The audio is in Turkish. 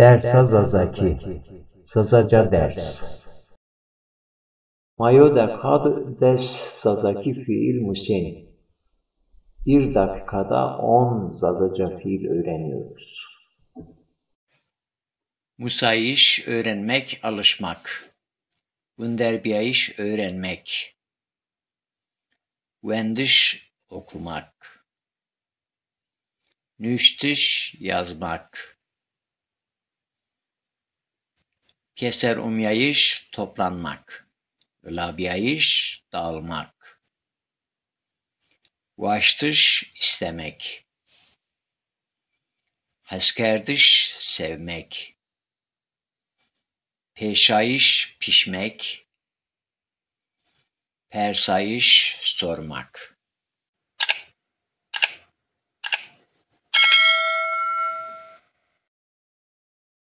Dersazazaki, sazaca ders. Mayo dekad des sazaki fiil musin. Bir dakikada 10 zazaca fiil öğreniyoruz. Musayiş öğrenmek, alışmak. Wunderbiayiş öğrenmek. Wendiş okumak. Nüştiş yazmak. Keser umyayiş toplanmak. Labiyayiş dağılmak. Vaştış istemek. Haskerdiş sevmek. Peşayiş pişmek. Persayiş sormak.